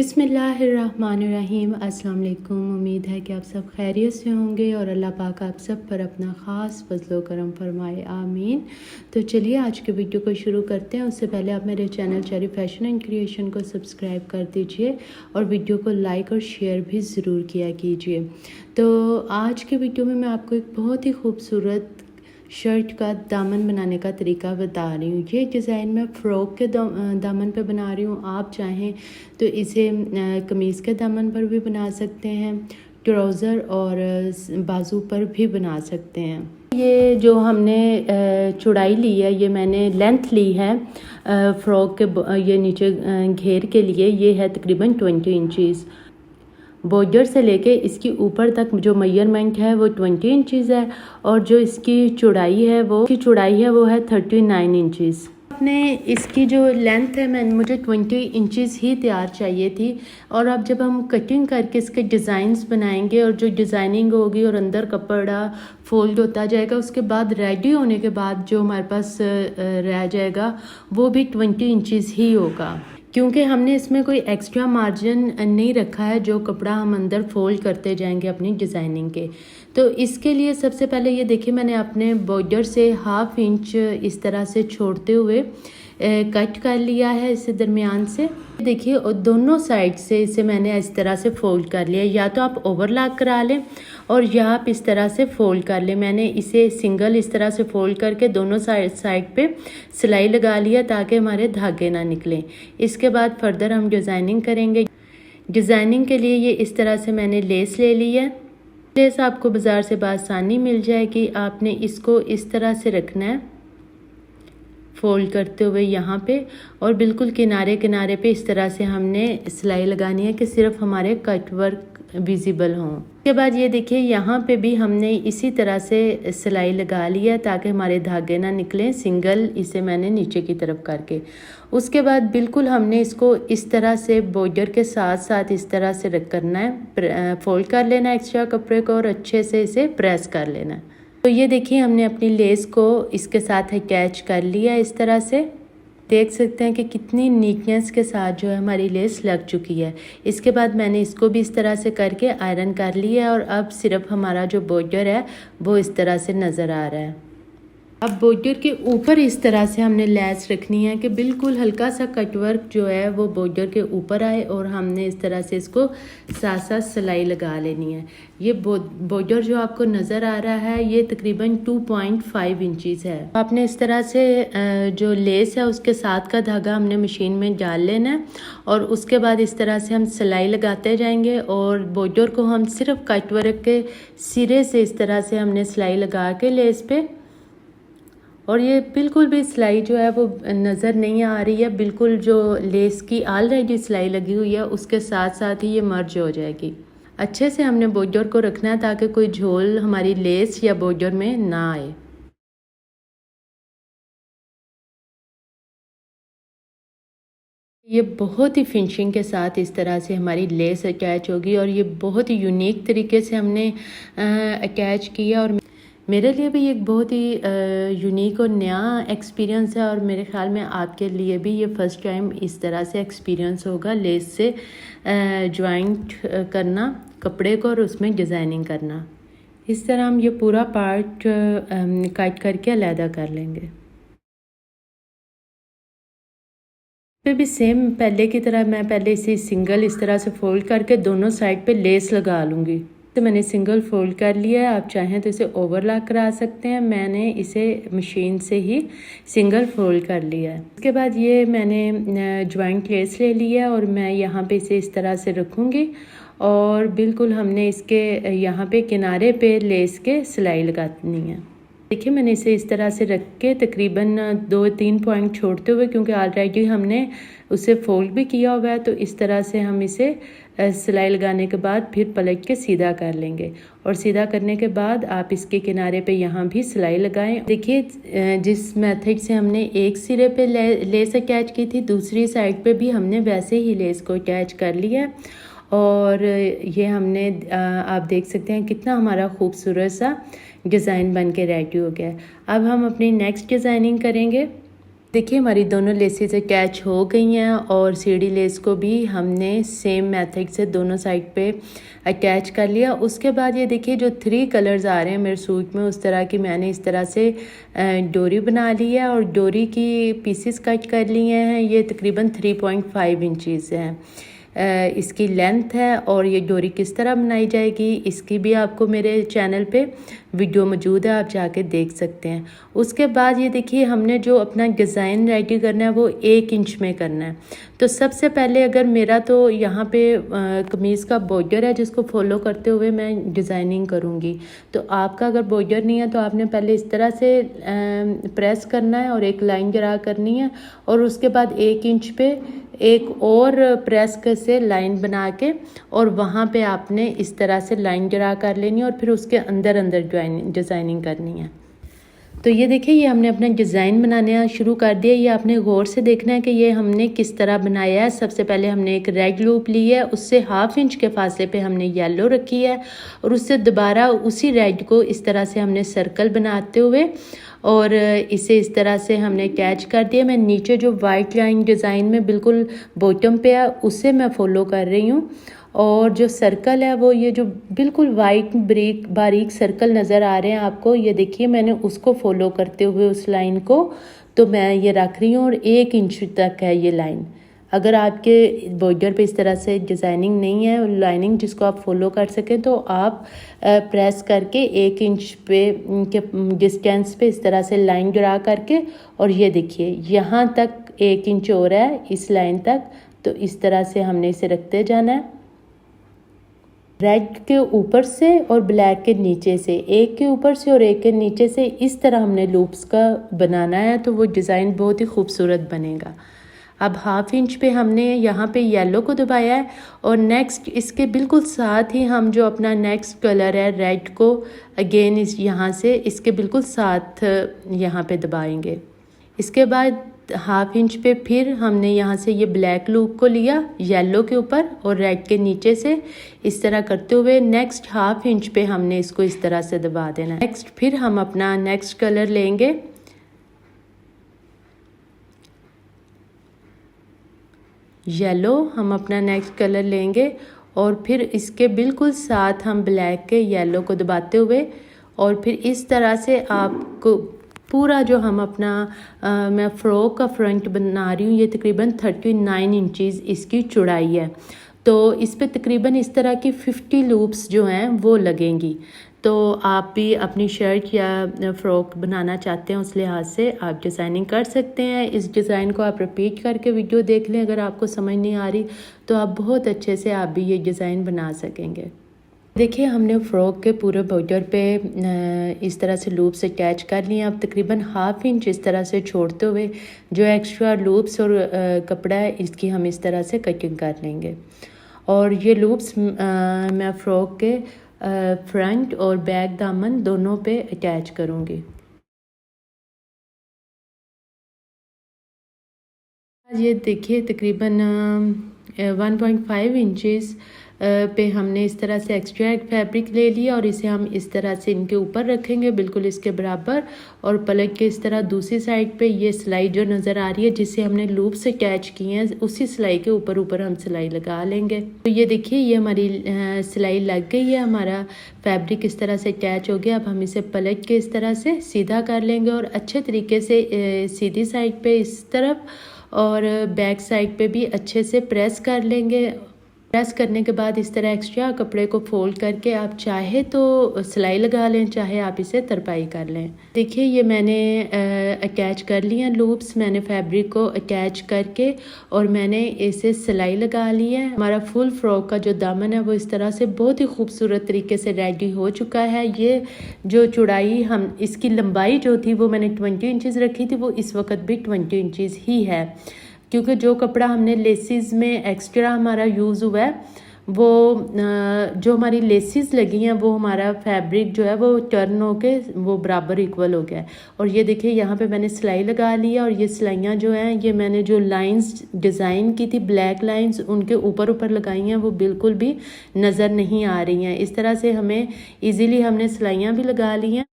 बिस्मिल्लाहिर्रहमानिर्रहीम। अस्सलाम वालेकुम। उम्मीद है कि आप सब खैरियत से होंगे और अल्लाह पाक आप सब पर अपना ख़ास फज़्ल व करम फरमाए, आमीन। तो चलिए आज के वीडियो को शुरू करते हैं। उससे पहले आप मेरे channel cherry fashion and creation को सब्सक्राइब कर दीजिए और वीडियो को लाइक और शेयर भी ज़रूर किया कीजिए। तो आज के वीडियो में मैं आपको एक बहुत ही खूबसूरत शर्ट का दामन बनाने का तरीका बता रही हूँ। ये डिज़ाइन मैं फ़्रॉक के दामन पे बना रही हूँ। आप चाहें तो इसे कमीज़ के दामन पर भी बना सकते हैं, ट्राउज़र और बाजू पर भी बना सकते हैं। ये जो हमने चौड़ाई ली है, ये मैंने लेंथ ली है फ़्रॉक के ये नीचे घेर के लिए, ये है तकरीबन 20 इंचज़। बॉर्डर से लेके इसकी ऊपर तक जो मेजरमेंट है वो 20 इंचज़ है और जो इसकी चौड़ाई है वो है 39 इंचज़। अपने इसकी जो लेंथ है मुझे 20 इंचज़ ही तैयार चाहिए थी। और अब जब हम कटिंग करके इसके डिज़ाइंस बनाएंगे और जो डिज़ाइनिंग होगी और अंदर कपड़ा फोल्ड होता जाएगा, उसके बाद रेडी होने के बाद जो हमारे पास रह जाएगा वो भी 20 इंचज़ ही होगा, क्योंकि हमने इसमें कोई एक्स्ट्रा मार्जिन नहीं रखा है जो कपड़ा हम अंदर फोल्ड करते जाएंगे अपनी डिज़ाइनिंग के। तो इसके लिए सबसे पहले ये देखिए, मैंने अपने बॉर्डर से 1/2 इंच इस तरह से छोड़ते हुए कट कर लिया है इसे दरमियान से। देखिए और दोनों साइड से इसे मैंने इस तरह से फोल्ड कर लिया। या तो आप ओवरलैप करा लें और या आप इस तरह से फोल्ड कर लें। मैंने इसे सिंगल इस तरह से फोल्ड करके दोनों साइड पे सिलाई लगा लिया ताकि हमारे धागे ना निकलें। इसके बाद फर्दर हम डिज़ाइनिंग करेंगे। डिज़ाइनिंग के लिए ये इस तरह से मैंने लेस ले ली है। लेस आपको बाज़ार से आसानी मिल जाएगी। आपने इसको इस तरह से रखना है फोल्ड करते हुए यहाँ पे, और बिल्कुल किनारे किनारे पे इस तरह से हमने सिलाई लगानी है कि सिर्फ हमारे कट वर्क विजिबल हों। उसके बाद ये देखिए यहाँ पे भी हमने इसी तरह से सिलाई लगा लिया ताकि हमारे धागे ना निकलें, सिंगल इसे मैंने नीचे की तरफ करके। उसके बाद बिल्कुल हमने इसको इस तरह से बॉर्डर के साथ साथ इस तरह से रख करना है, फोल्ड कर लेना है एक्स्ट्रा कपड़े को और अच्छे से इसे प्रेस कर लेना है। तो ये देखिए हमने अपनी लेस को इसके साथ अटैच कर लिया। इस तरह से देख सकते हैं कि कितनी नीटनेस के साथ जो है हमारी लेस लग चुकी है। इसके बाद मैंने इसको भी इस तरह से करके आयरन कर लिया और अब सिर्फ हमारा जो बॉर्डर है वो इस तरह से नज़र आ रहा है। अब बॉर्डर के ऊपर इस तरह से हमने लेस रखनी है कि बिल्कुल हल्का सा कटवर्क जो है वो बॉर्डर के ऊपर आए और हमने इस तरह से इसको साथ साथ सिलाई लगा लेनी है। ये बॉर्डर जो आपको नज़र आ रहा है ये तकरीबन 2.5 इंचज़ है। आपने इस तरह से जो लेस है उसके साथ का धागा हमने मशीन में डाल लेना है और उसके बाद इस तरह से हम सिलाई लगाते जाएंगे और बॉर्डर को हम सिर्फ कटवर्क के सिरे से इस तरह से हमने सिलाई लगा के लेस पे, और ये बिल्कुल भी सिलाई जो है वो नज़र नहीं आ रही है। बिल्कुल जो लेस की ऑलरेडी सिलाई लगी हुई है उसके साथ साथ ही ये मर्ज हो जाएगी। अच्छे से हमने बॉर्डर को रखना है ताकि कोई झोल हमारी लेस या बॉर्डर में ना आए। ये बहुत ही फिनिशिंग के साथ इस तरह से हमारी लेस अटैच होगी और ये बहुत ही यूनिक तरीके से हमने अटैच किया और मेरे लिए भी एक बहुत ही यूनिक और नया एक्सपीरियंस है और मेरे ख्याल में आपके लिए भी ये फ़र्स्ट टाइम इस तरह से एक्सपीरियंस होगा लेस से जॉइंट करना कपड़े को और उसमें डिज़ाइनिंग करना। इस तरह हम ये पूरा पार्ट कट करके अलहदा कर लेंगे। फिर भी सेम पहले की तरह मैं पहले इसे सिंगल इस तरह से फोल्ड करके दोनों साइड पे लेस लगा लूँगी। तो मैंने सिंगल फोल्ड कर लिया है। आप चाहें तो इसे ओवरलैप करा सकते हैं। मैंने इसे मशीन से ही सिंगल फोल्ड कर लिया है। उसके बाद ये मैंने जॉइंट लेस ले लिया और मैं यहाँ पे इसे इस तरह से रखूँगी और बिल्कुल हमने इसके यहाँ पे किनारे पे लेस के सिलाई लगानी है। देखिए मैंने इसे इस तरह से रख के तकरीबन 2-3 पॉइंट छोड़ते हुए, क्योंकि ऑलरेडी हमने उसे फोल्ड भी किया हुआ है, तो इस तरह से हम इसे सिलाई लगाने के बाद फिर पलट के सीधा कर लेंगे और सीधा करने के बाद आप इसके किनारे पे यहाँ भी सिलाई लगाएं। देखिए जिस मेथड से हमने एक सिरे पे लेस अटैच की थी, दूसरी साइड पे भी हमने वैसे ही लेस को अटैच कर लिया और ये हमने आप देख सकते हैं कितना हमारा खूबसूरत सा डिज़ाइन बन के रेडी हो गया है। अब हम अपनी नेक्स्ट डिज़ाइनिंग करेंगे। देखिए हमारी दोनों लेसेस अटैच हो गई हैं और सीढ़ी लेस को भी हमने सेम मेथड से दोनों साइड पे अटैच कर लिया। उसके बाद ये देखिए जो 3 कलर्स आ रहे हैं मेरे सूट में, उस तरह की मैंने इस तरह से डोरी बना ली है और डोरी की पीसेस कट कर लिए हैं। ये तकरीबन 3.5 इंचज़ हैं इसकी लेंथ है। और ये डोरी किस तरह बनाई जाएगी इसकी भी आपको मेरे चैनल पे वीडियो मौजूद है, आप जाके देख सकते हैं। उसके बाद ये देखिए हमने जो अपना डिज़ाइन रेडी करना है वो 1 इंच में करना है। तो सबसे पहले अगर मेरा तो यहाँ पे कमीज़ का बॉर्डर है जिसको फॉलो करते हुए मैं डिज़ाइनिंग करूँगी। तो आपका अगर बॉर्डर नहीं है तो आपने पहले इस तरह से प्रेस करना है और एक लाइन ड्रा करनी है और उसके बाद 1 इंच पे एक और प्रेस से लाइन बना के और वहाँ पे आपने इस तरह से लाइन ड्रा कर लेनी है और फिर उसके अंदर डिज़ाइनिंग करनी है। तो ये देखिए ये हमने अपना डिज़ाइन बनाना शुरू कर दिया। ये आपने गौर से देखना है कि ये हमने किस तरह बनाया है। सबसे पहले हमने एक रेड लूप ली है, उससे 1/2 इंच के फासले पे हमने येलो रखी है और उससे दोबारा उसी रेड को इस तरह से हमने सर्कल बनाते हुए और इसे इस तरह से हमने अटैच कर दिया। मैं नीचे जो वाइट लाइन डिज़ाइन में बिल्कुल बॉटम पे है उसे मैं फॉलो कर रही हूँ और जो सर्कल है वो ये जो बिल्कुल वाइट बारीक सर्कल नज़र आ रहे हैं आपको, ये देखिए मैंने उसको फॉलो करते हुए उस लाइन को तो मैं ये रख रही हूँ और 1 इंच तक है ये लाइन। अगर आपके बॉर्डर पे इस तरह से डिज़ाइनिंग नहीं है, लाइनिंग जिसको आप फॉलो कर सकें, तो आप प्रेस करके 1 इंच पे के डिस्टेंस पे इस तरह से लाइन ड्रा करके और ये देखिए यहाँ तक 1 इंच हो रहा है इस लाइन तक। तो इस तरह से हमने इसे रखते जाना है, रेड के ऊपर से और ब्लैक के नीचे से, एक के ऊपर से और एक के नीचे से, इस तरह हमने लूप्स का बनाना है। तो वो डिज़ाइन बहुत ही खूबसूरत बनेगा। अब 1/2 इंच पे हमने यहाँ पे येलो को दबाया है और नेक्स्ट इसके बिल्कुल साथ ही हम जो अपना नेक्स्ट कलर है रेड को अगेन इस यहाँ से इसके बिल्कुल साथ यहाँ पे दबाएंगे। इसके बाद 1/2 इंच पे फिर हमने यहाँ से ये ब्लैक लूप को लिया येलो के ऊपर और रेड के नीचे से इस तरह करते हुए नेक्स्ट 1/2 इंच पे हमने इसको इस तरह से दबा देना। नेक्स्ट फिर हम अपना नेक्स्ट कलर लेंगे, येलो हम अपना नेक्स्ट कलर लेंगे और फिर इसके बिल्कुल साथ हम ब्लैक के येलो को दबाते हुए और फिर इस तरह से आपको पूरा जो हम अपना मैं फ़्रॉक का फ्रंट बना रही हूँ, ये तकरीबन 39 इंचज़ इसकी चौड़ाई है। तो इस पे तकरीबन इस तरह की 50 लूप्स जो हैं वो लगेंगी। तो आप भी अपनी शर्ट या फ़्रॉक बनाना चाहते हैं उस लिहाज से आप डिज़ाइनिंग कर सकते हैं। इस डिज़ाइन को आप रिपीट करके वीडियो देख लें, अगर आपको समझ नहीं आ रही तो आप बहुत अच्छे से आप भी ये डिज़ाइन बना सकेंगे। देखिए हमने फ़्रॉक के पूरे बॉर्डर पे इस तरह से लूप्स अटैच कर लिए। अब तकरीबन 1/2 इंच इस तरह से छोड़ते हुए जो एक्स्ट्रा लूप्स और कपड़ा है इसकी हम इस तरह से कटिंग कर लेंगे और ये लूप्स मैं फ़्रॉक के फ्रंट और बैक दामन दोनों पे अटैच करूँगी। ये देखिए तकरीबन 1.5 इंचज़ पे हमने इस तरह से एक्स्ट्रा एक फैब्रिक ले लिया और इसे हम इस तरह से इनके ऊपर रखेंगे बिल्कुल इसके बराबर और पलट के इस तरह दूसरी साइड पे ये सिलाई जो नज़र आ रही है जिससे हमने लूप से अटैच किए हैं उसी सिलाई के ऊपर हम सिलाई लगा लेंगे। तो ये देखिए ये हमारी सिलाई लग गई है, हमारा फैब्रिक इस तरह से अटैच हो गया। अब हम इसे पलट के इस तरह से सीधा कर लेंगे और अच्छे तरीके से सीधी साइड पे इस तरफ और बैक साइड पे भी अच्छे से प्रेस कर लेंगे। प्रेस करने के बाद इस तरह एक्स्ट्रा कपड़े को फोल्ड करके आप चाहे तो सिलाई लगा लें, चाहे आप इसे तरपाई कर लें। देखिए ये मैंने अटैच कर लिया लूप्स, मैंने फैब्रिक को अटैच करके और मैंने इसे सिलाई लगा ली है। हमारा फुल फ्रॉक का जो दामन है वो इस तरह से बहुत ही खूबसूरत तरीके से रेडी हो चुका है। ये जो चौड़ाई हम इसकी लंबाई जो थी वो मैंने 20 इंचज़ रखी थी, वो इस वक्त भी 20 इंचज़ ही है क्योंकि जो कपड़ा हमने लेसिस में एक्स्ट्रा हमारा यूज़ हुआ है वो जो हमारी लेसिस लगी हैं वो हमारा फैब्रिक जो है वो टर्न होके वो बराबर इक्वल हो गया है। और ये देखिए यहाँ पे मैंने सिलाई लगा ली है और ये सिलाइयाँ जो हैं ये मैंने जो लाइंस डिज़ाइन की थी ब्लैक लाइंस उनके ऊपर लगाई हैं, वो बिल्कुल भी नज़र नहीं आ रही हैं। इस तरह से हमें ईज़िली हमने सिलाइयाँ भी लगा ली हैं।